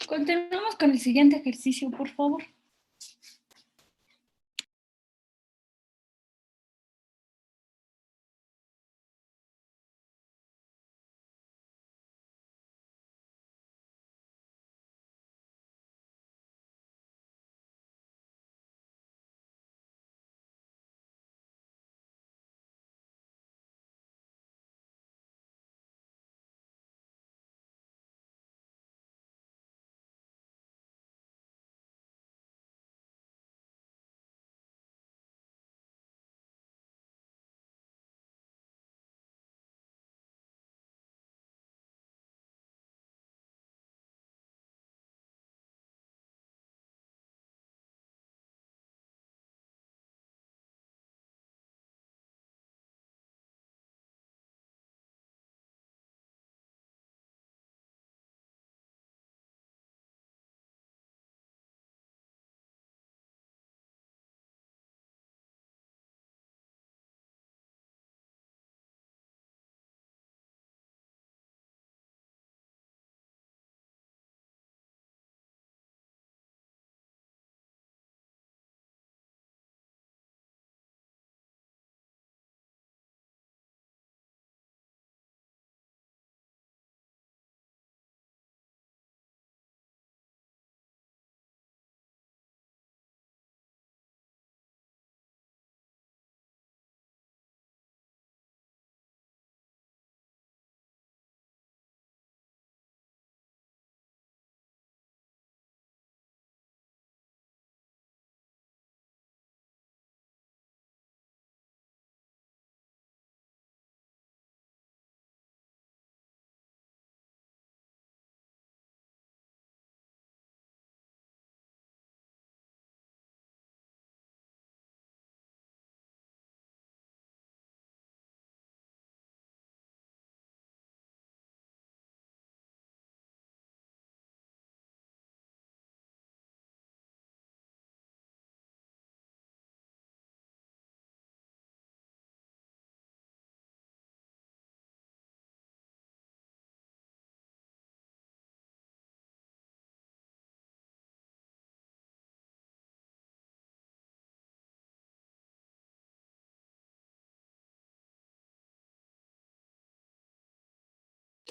Continuamos con el siguiente ejercicio, por favor.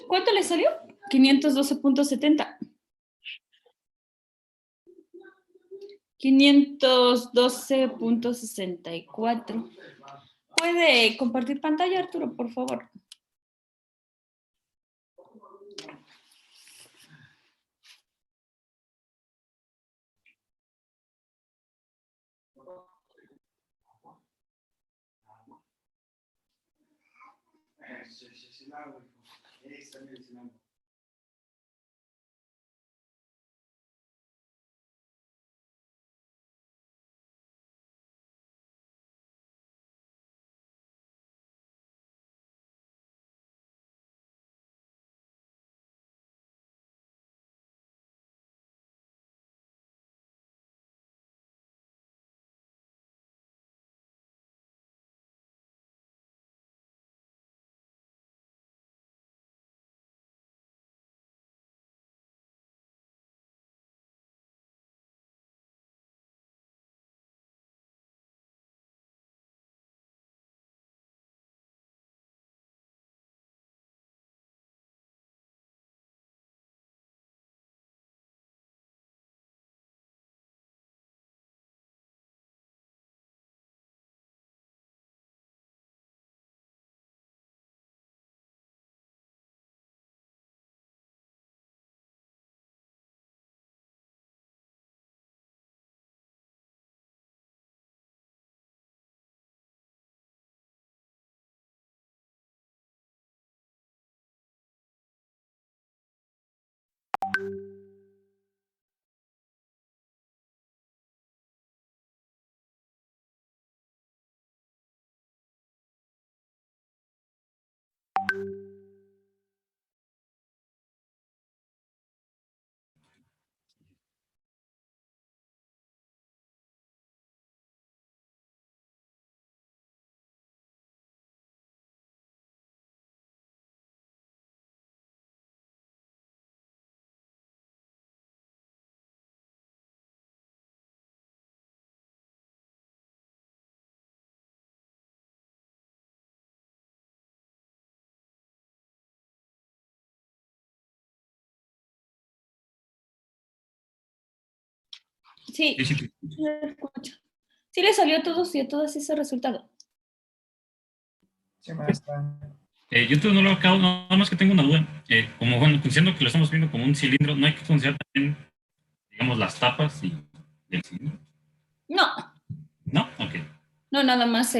¿Cuánto le salió? 512.70. 512.64. ¿Puede compartir pantalla, Arturo, por favor? Sí, Sí, sí. sí lo escucho. Sí le salió a todos y a todas ese resultado. Sí, maestra. Yo no lo acabo, nada más que tengo una duda. Como bueno, considerando que lo estamos viendo como un cilindro, ¿no hay que considerar también, digamos, las tapas del cilindro? No, ¿No? Ok. no, nada más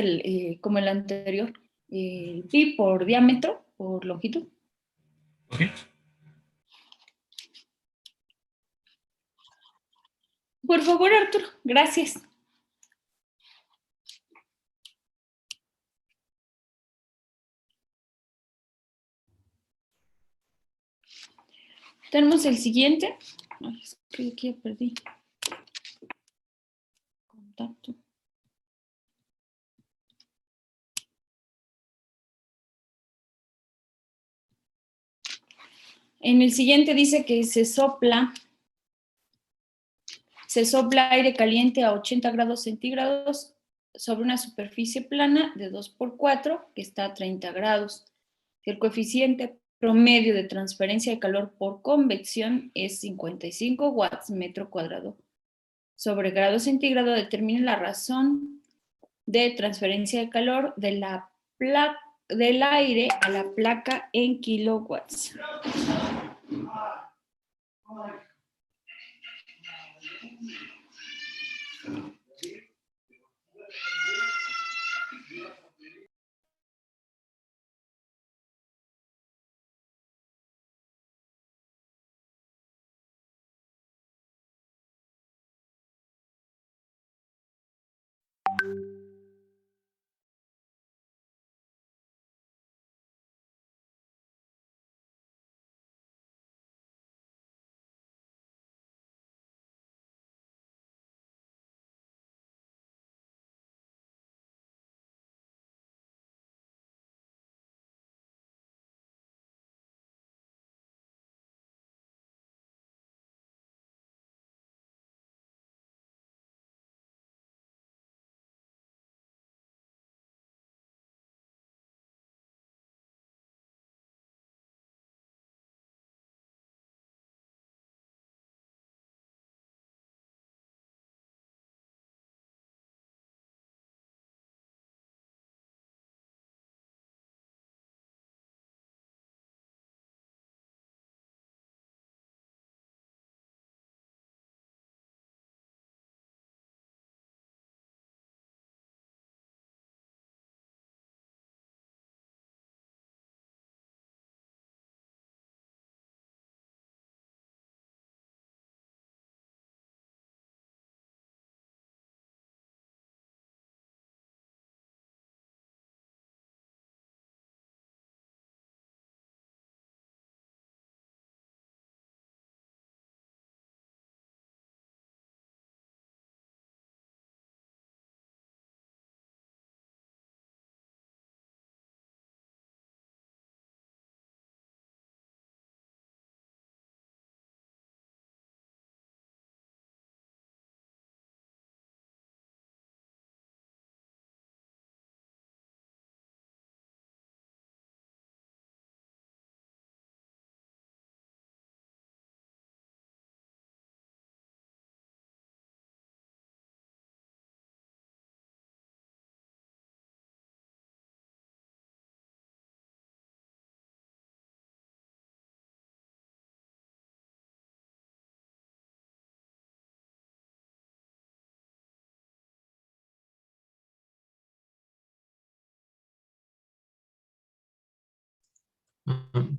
como el anterior. Pi por diámetro, por longitud. Ok. Por favor, Arturo, gracias. Tenemos el siguiente. Ay, es que aquí ya perdí. Contacto. En el siguiente dice que se sopla aire caliente a 80 grados centígrados sobre una superficie plana de 2×4 que está a 30 grados. Si el coeficiente promedio de transferencia de calor por convección es 55 watts metro cuadrado sobre grado centígrado, determine la razón de transferencia de calor del aire a la placa en kilowatts.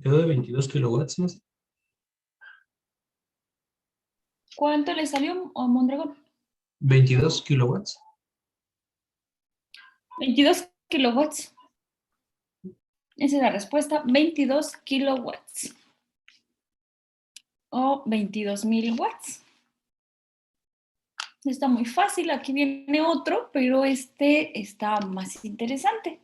Quedó de 22 kilowatts, ¿no? ¿Cuánto le salió a Mondragón? 22 kilowatts. 22 kilowatts. Esa es la respuesta, 22 kilowatts. O 22,000 watts. Está muy fácil, aquí viene otro, pero este está más interesante.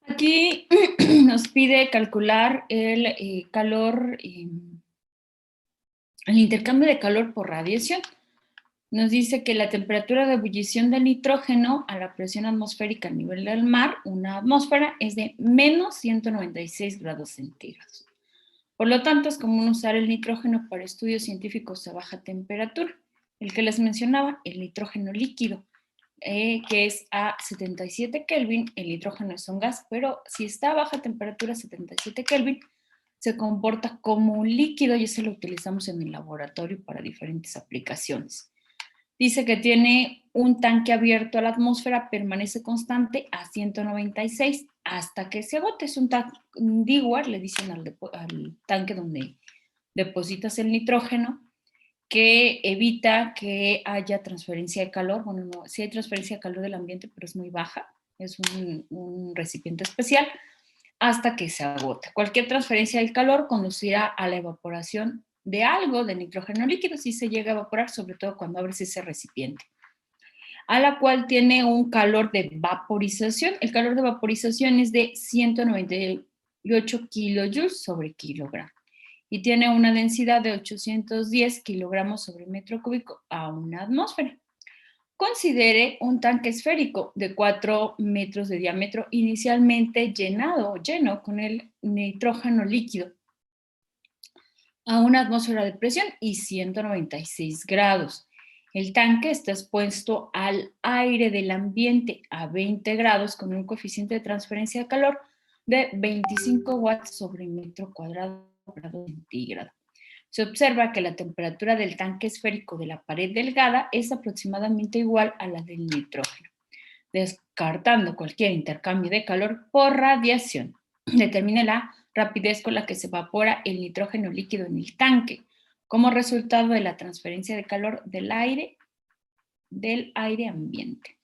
Aquí nos pide calcular el calor, el intercambio de calor por radiación. Nos dice que la temperatura de ebullición del nitrógeno a la presión atmosférica a nivel del mar, una atmósfera, es de menos 196 grados centígrados. Por lo tanto, es común usar el nitrógeno para estudios científicos a baja temperatura. El que les mencionaba, el nitrógeno líquido, que es a 77 Kelvin, el nitrógeno es un gas, pero si está a baja temperatura, 77 Kelvin, se comporta como un líquido y ese lo utilizamos en el laboratorio para diferentes aplicaciones. Dice que tiene un tanque abierto a la atmósfera, permanece constante a 196 hasta que se agote. Es un dewar, le dicen al tanque donde depositas el nitrógeno, que evita que haya transferencia de calor. Bueno, no, sí hay transferencia de calor del ambiente, pero es muy baja. Es un recipiente especial hasta que se agote. Cualquier transferencia del calor conducirá a la evaporación de algo de nitrógeno líquido si se llega a evaporar, sobre todo cuando abres ese recipiente, a la cual tiene un calor de vaporización. El calor de vaporización es de 198 kilojoules sobre kilogramo y tiene una densidad de 810 kilogramos sobre metro cúbico a una atmósfera. Considere un tanque esférico de 4 metros de diámetro inicialmente lleno con el nitrógeno líquido a una atmósfera de presión y 196 grados. El tanque está expuesto al aire del ambiente a 20 grados con un coeficiente de transferencia de calor de 25 watts sobre metro cuadrado grado centígrado. Se observa que la temperatura del tanque esférico de la pared delgada es aproximadamente igual a la del nitrógeno, descartando cualquier intercambio de calor por radiación. Determine la rapidez con la que se evapora el nitrógeno líquido en el tanque como resultado de la transferencia de calor del aire ambiente.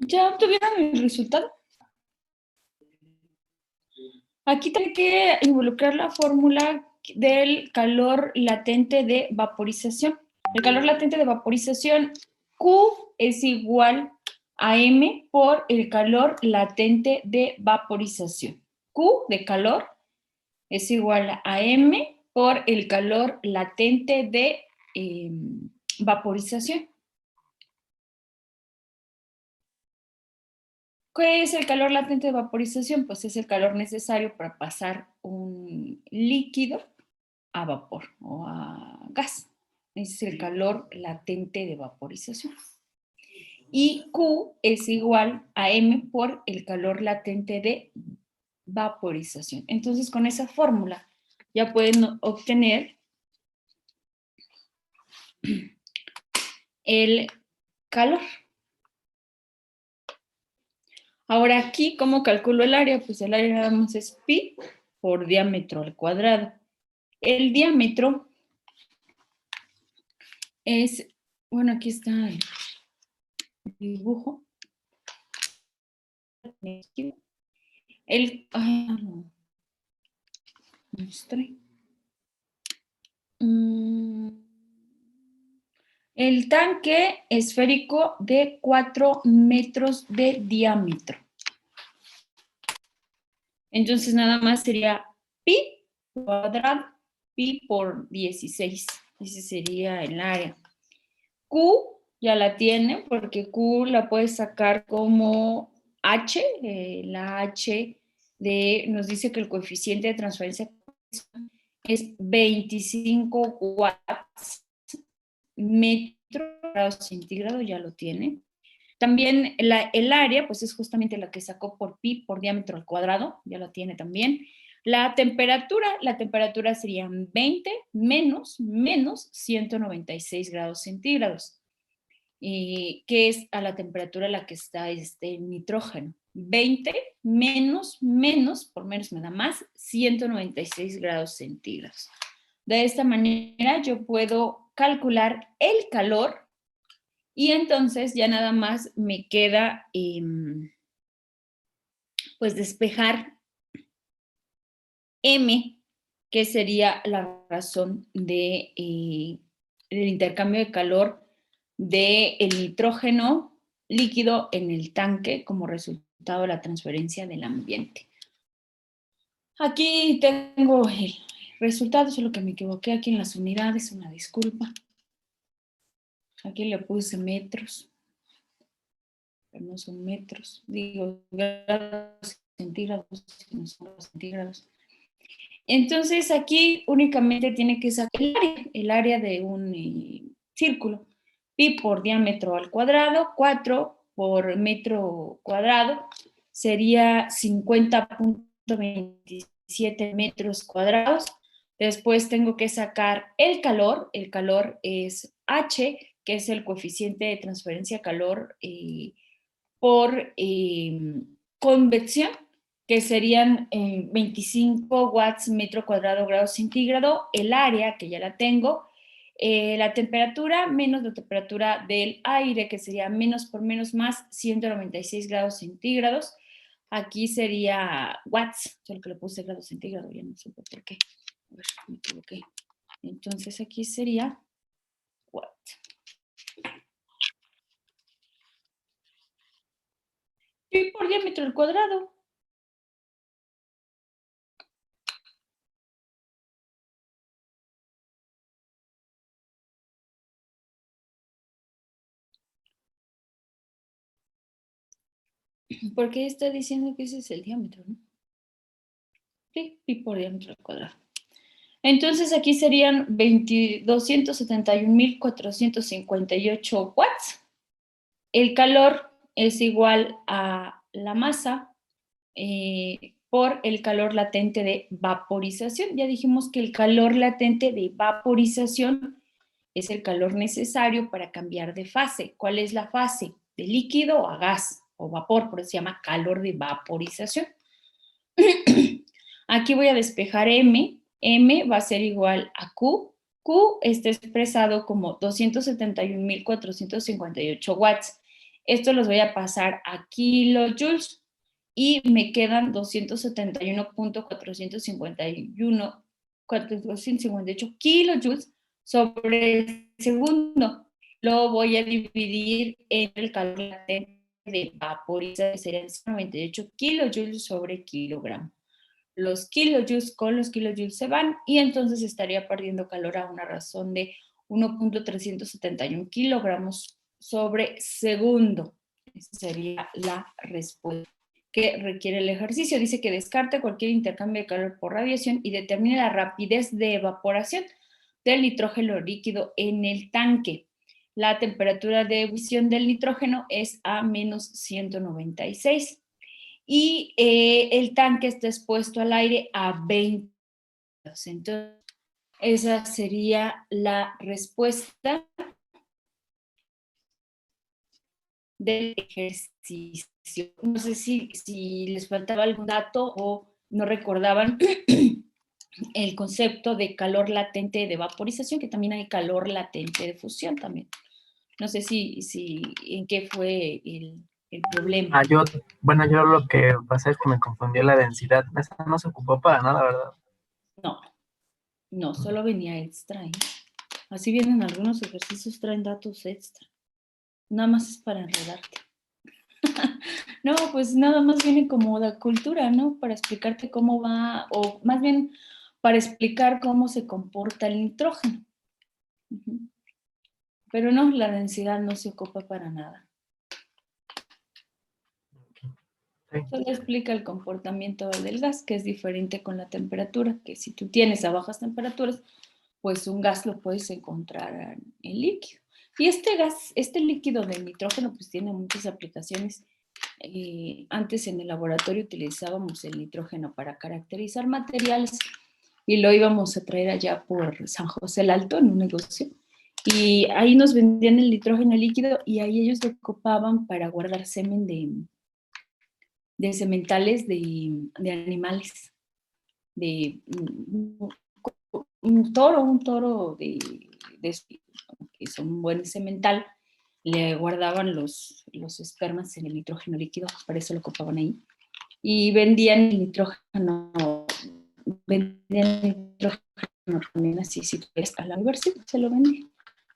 ¿Ya obtuvieron el resultado? Aquí tengo que involucrar la fórmula del calor latente de vaporización. El calor latente de vaporización, Q es igual a M por el calor latente de vaporización. Q de calor es igual a M por el calor latente de vaporización. ¿Qué es el calor latente de vaporización? Pues es el calor necesario para pasar un líquido a vapor o a gas. Ese es el calor latente de vaporización. Y Q es igual a M por el calor latente de vaporización. Entonces, con esa fórmula ya pueden obtener el calor. Ahora aquí, ¿cómo calculo el área? Pues el área nada más es pi por diámetro al cuadrado. El diámetro es, bueno, aquí está el dibujo. El, ay, no, mostré. El tanque esférico de 4 metros de diámetro. Entonces nada más sería pi cuadrado, pi por 16. Ese sería el área. Q ya la tiene porque Q la puedes sacar como H. La H nos dice que el coeficiente de transferencia es 25 watts metro grados centígrados, ya lo tiene. También el área, pues es justamente la que sacó por pi por diámetro al cuadrado, ya la tiene también. La temperatura serían 20 menos 196 grados centígrados, que es a la temperatura a la que está el nitrógeno. 20 menos, por menos me da más, 196 grados centígrados. De esta manera yo puedo calcular el calor y entonces ya nada más me queda pues despejar M, que sería la razón de el intercambio de calor del nitrógeno líquido en el tanque como resultado de la transferencia del ambiente. Aquí tengo el resultado, solo que me equivoqué aquí en las unidades, una disculpa. Aquí le puse metros, pero no son metros, digo grados centígrados, no son grados centígrados. Entonces aquí únicamente tiene que sacar el área de un círculo. Pi por diámetro al cuadrado, 4 por metro cuadrado, sería 50.27 metros cuadrados. Después tengo que sacar el calor es H, que es el coeficiente de transferencia de calor por convección, que serían 25 watts metro cuadrado grado centígrado, el área, que ya la tengo, la temperatura menos la temperatura del aire, que sería menos por menos más 196 grados centígrados. Aquí sería watts, solo que le puse grado centígrado, ya no supe por qué. A ver, me equivoqué. Entonces aquí sería watt. Pi por diámetro al cuadrado. Porque está diciendo que ese es el diámetro, ¿no? Sí, pi por diámetro al cuadrado. Entonces aquí serían 271.458 watts. El calor es igual a la masa por el calor latente de vaporización. Ya dijimos que el calor latente de vaporización es el calor necesario para cambiar de fase. ¿Cuál es la fase? De líquido a gas o vapor, por eso se llama calor de vaporización. Aquí voy a despejar M. M va a ser igual a Q. Q está expresado como 271.458 watts. Esto los voy a pasar a kilojoules y me quedan 271.458 kilojoules sobre segundo. Lo voy a dividir en el calor latente de vaporización, que serían 98 kilojoules sobre kilogramo. Los kilojoules con los kilojoules se van y entonces estaría perdiendo calor a una razón de 1.371 kilogramos sobre segundo. Esa sería la respuesta que requiere el ejercicio. Dice que descarte cualquier intercambio de calor por radiación y determine la rapidez de evaporación del nitrógeno líquido en el tanque. La temperatura de ebullición del nitrógeno es a menos 196 y el tanque está expuesto al aire a 20 grados. Entonces, esa sería la respuesta del ejercicio. No sé si les faltaba algún dato o no recordaban el concepto de calor latente de vaporización, que también hay calor latente de fusión también. No sé si en qué fue el problema. Yo lo que pasa es que me confundió la densidad. Esa no se ocupó para nada, ¿verdad? No, solo venía extra. Así vienen algunos ejercicios, traen datos extra. Nada más es para enredarte. No, pues nada más viene como la cultura, ¿no? Para explicarte cómo va, o más bien para explicar cómo se comporta el nitrógeno. Pero no, la densidad no se ocupa para nada. Sí. Solo explica el comportamiento del gas, que es diferente con la temperatura, que si tú tienes a bajas temperaturas, pues un gas lo puedes encontrar en líquido. Y este líquido de nitrógeno, pues tiene muchas aplicaciones. Antes en el laboratorio utilizábamos el nitrógeno para caracterizar materiales y lo íbamos a traer allá por San José el Alto en un negocio. Y ahí nos vendían el nitrógeno líquido y ahí ellos lo ocupaban para guardar semen de sementales de animales, de un toro que son un buen semental, le guardaban los espermas en el nitrógeno líquido, para eso lo ocupaban ahí, y vendían el nitrógeno también así, si tú quieres, a la universidad se lo vendían.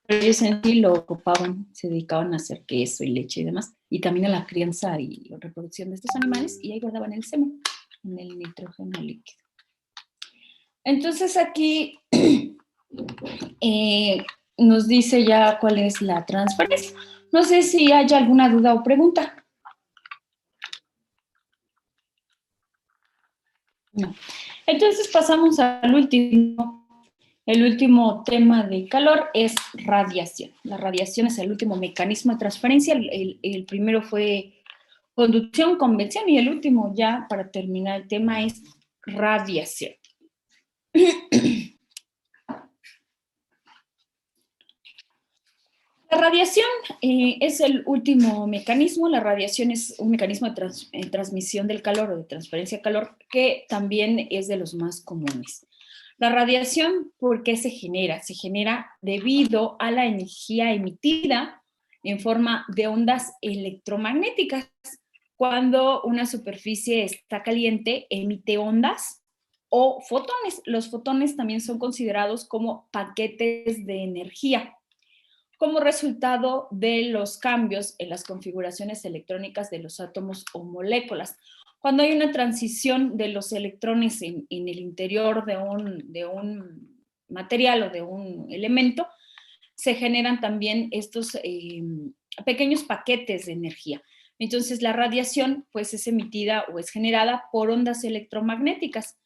Pero ellos en sí lo ocupaban, se dedicaban a hacer queso y leche y demás, y también a la crianza y reproducción de estos animales, y ahí guardaban el semen en el nitrógeno líquido. Entonces aquí nos dice ya cuál es la transferencia. No sé si hay alguna duda o pregunta. No. Entonces pasamos al último. El último tema de calor es radiación. La radiación es el último mecanismo de transferencia. El primero fue conducción, convección, y el último ya para terminar el tema es radiación. La radiación es el último mecanismo. La radiación es un mecanismo de transmisión del calor o de transferencia de calor que también es de los más comunes. La radiación, ¿por qué se genera? Se genera debido a la energía emitida en forma de ondas electromagnéticas. Cuando una superficie está caliente, emite ondas o fotones. Los fotones también son considerados como paquetes de energía, como resultado de los cambios en las configuraciones electrónicas de los átomos o moléculas. Cuando hay una transición de los electrones en el interior de un material o de un elemento, se generan también estos pequeños paquetes de energía. Entonces, la radiación pues, es emitida o es generada por ondas electromagnéticas.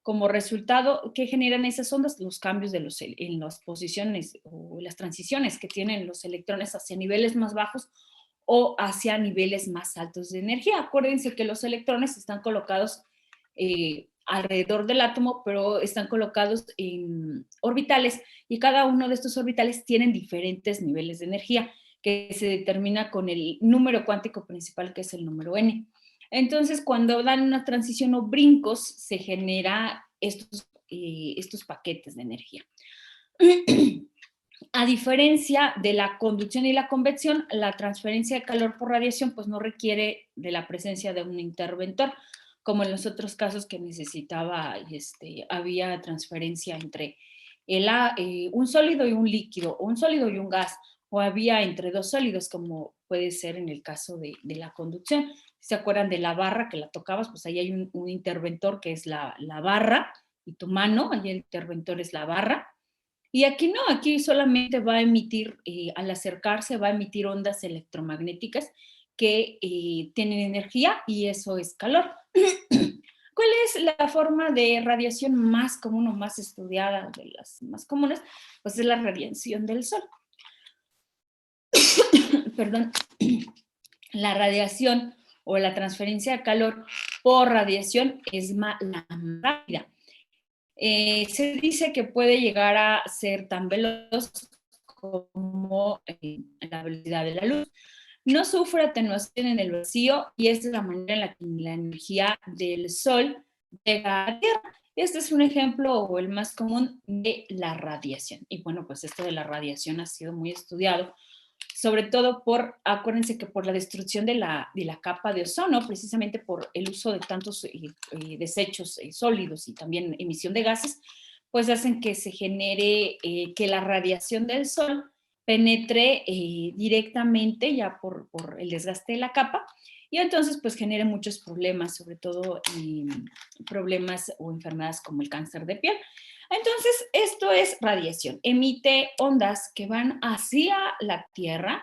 Como resultado, ¿qué generan esas ondas? Los cambios en las posiciones o las transiciones que tienen los electrones hacia niveles más bajos o hacia niveles más altos de energía. Acuérdense que los electrones están colocados alrededor del átomo, pero están colocados en orbitales y cada uno de estos orbitales tienen diferentes niveles de energía que se determina con el número cuántico principal, que es el número n. Entonces, cuando dan una transición o brincos, se genera estos paquetes de energía. A diferencia de la conducción y la convección, la transferencia de calor por radiación pues no requiere de la presencia de un interventor, como en los otros casos que necesitaba, había transferencia entre un sólido y un líquido, o un sólido y un gas, o había entre dos sólidos, como puede ser en el caso de la conducción. Si se acuerdan de la barra que la tocabas, pues ahí hay un interventor que es la barra, y tu mano, ahí el interventor es la barra. Y aquí no, aquí solamente va a emitir, al acercarse, va a emitir ondas electromagnéticas que tienen energía y eso es calor. ¿Cuál es la forma de radiación más común o más estudiada, de las más comunes? Pues es la radiación del sol. Perdón. La radiación o la transferencia de calor por radiación es la más rápida. Se dice que puede llegar a ser tan veloz como la velocidad de la luz. No sufre atenuación en el vacío y esta es la manera en la que la energía del sol llega a la Tierra. Este es un ejemplo o el más común de la radiación. Y bueno, pues esto de la radiación ha sido muy estudiado, sobre todo acuérdense que por la destrucción de la capa de ozono, precisamente por el uso de tantos desechos sólidos y también emisión de gases, pues hacen que se genere, que la radiación del sol penetre directamente ya por el desgaste de la capa, y entonces pues genere muchos problemas, sobre todo problemas o enfermedades como el cáncer de piel. Entonces, esto es radiación. Emite ondas que van hacia la Tierra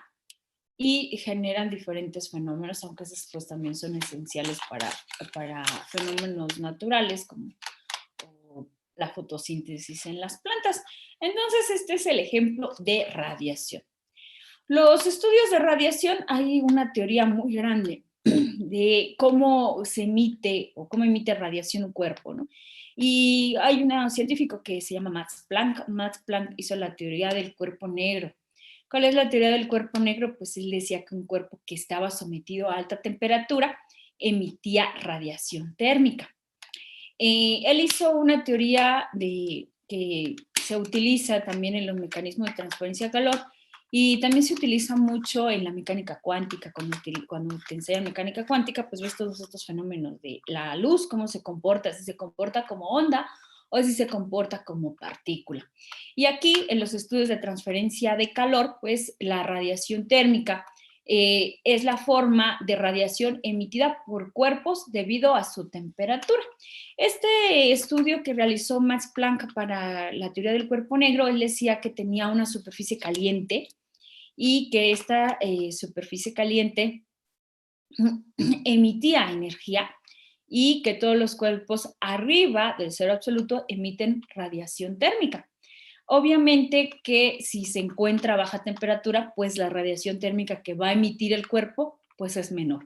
y generan diferentes fenómenos, aunque esos pues también son esenciales para fenómenos naturales como la fotosíntesis en las plantas. Entonces, este es el ejemplo de radiación. Los estudios de radiación, hay una teoría muy grande de cómo se emite o cómo emite radiación un cuerpo, ¿no? Y hay un científico que se llama Max Planck. Max Planck hizo la teoría del cuerpo negro. ¿Cuál es la teoría del cuerpo negro? Pues él decía que un cuerpo que estaba sometido a alta temperatura emitía radiación térmica. Él hizo una teoría que se utiliza también en los mecanismos de transferencia de calor y también se utiliza mucho en la mecánica cuántica. Cuando te enseñan mecánica cuántica, pues ves todos estos fenómenos de la luz, cómo se comporta, si se comporta como onda o si se comporta como partícula. Y aquí, en los estudios de transferencia de calor, pues la radiación térmica es la forma de radiación emitida por cuerpos debido a su temperatura. Este estudio que realizó Max Planck para la teoría del cuerpo negro, él decía que tenía una superficie caliente y que esta superficie caliente emitía energía y que todos los cuerpos arriba del cero absoluto emiten radiación térmica. Obviamente que si se encuentra a baja temperatura, pues la radiación térmica que va a emitir el cuerpo, pues es menor.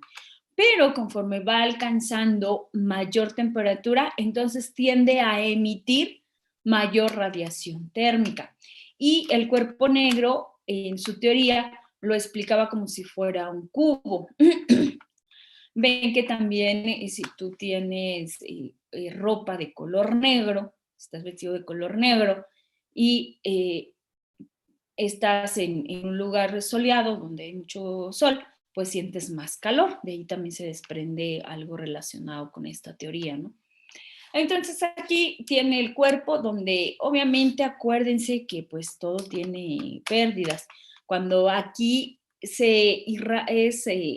Pero conforme va alcanzando mayor temperatura, entonces tiende a emitir mayor radiación térmica. Y el cuerpo negro, en su teoría, lo explicaba como si fuera un cubo. Ven que también si tú tienes ropa de color negro, estás vestido de color negro y estás en un lugar soleado donde hay mucho sol, pues sientes más calor. De ahí también se desprende algo relacionado con esta teoría, ¿no? Entonces aquí tiene el cuerpo donde obviamente acuérdense que pues todo tiene pérdidas. Cuando aquí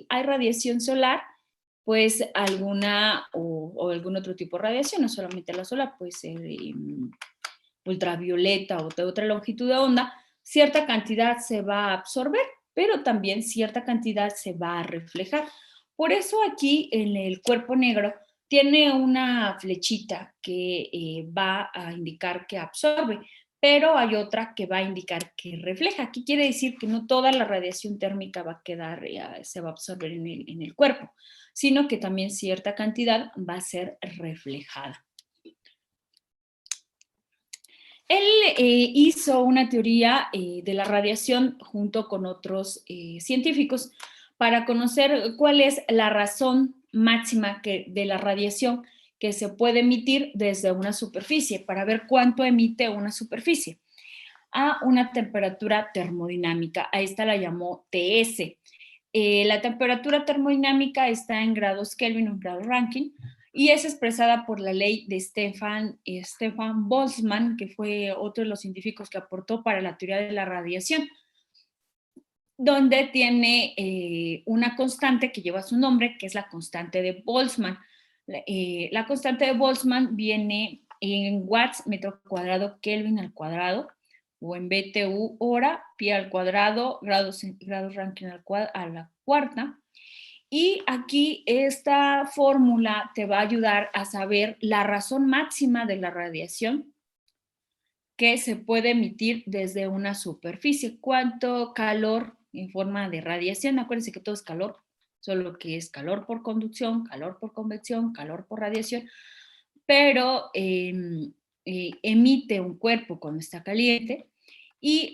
hay radiación solar, pues alguna o algún otro tipo de radiación, no solamente la solar, puede ser ultravioleta o de otra longitud de onda, cierta cantidad se va a absorber, pero también cierta cantidad se va a reflejar. Por eso aquí en el cuerpo negro tiene una flechita que va a indicar que absorbe, pero hay otra que va a indicar que refleja. Aquí quiere decir que no toda la radiación térmica va a quedar, se va a absorber en el cuerpo, sino que también cierta cantidad va a ser reflejada. Él hizo una teoría de la radiación junto con otros científicos para conocer cuál es la razón máxima de la radiación que se puede emitir desde una superficie, para ver cuánto emite una superficie. a una temperatura termodinámica. A esta la llamó TS. La temperatura termodinámica está en grados Kelvin o en grados Rankine y es expresada por la ley de Stefan Boltzmann, que fue otro de los científicos que aportó para la teoría de la radiación, donde tiene una constante que lleva su nombre, que es la constante de Boltzmann. La constante de Boltzmann viene en watts metro cuadrado Kelvin al cuadrado, o en BTU hora, pi al cuadrado, grados Rankine a la cuarta. Y aquí esta fórmula te va a ayudar a saber la razón máxima de la radiación que se puede emitir desde una superficie. ¿Cuánto calor en forma de radiación? Acuérdense que todo es calor, solo que es calor por conducción, calor por convección, calor por radiación, pero emite un cuerpo cuando está caliente y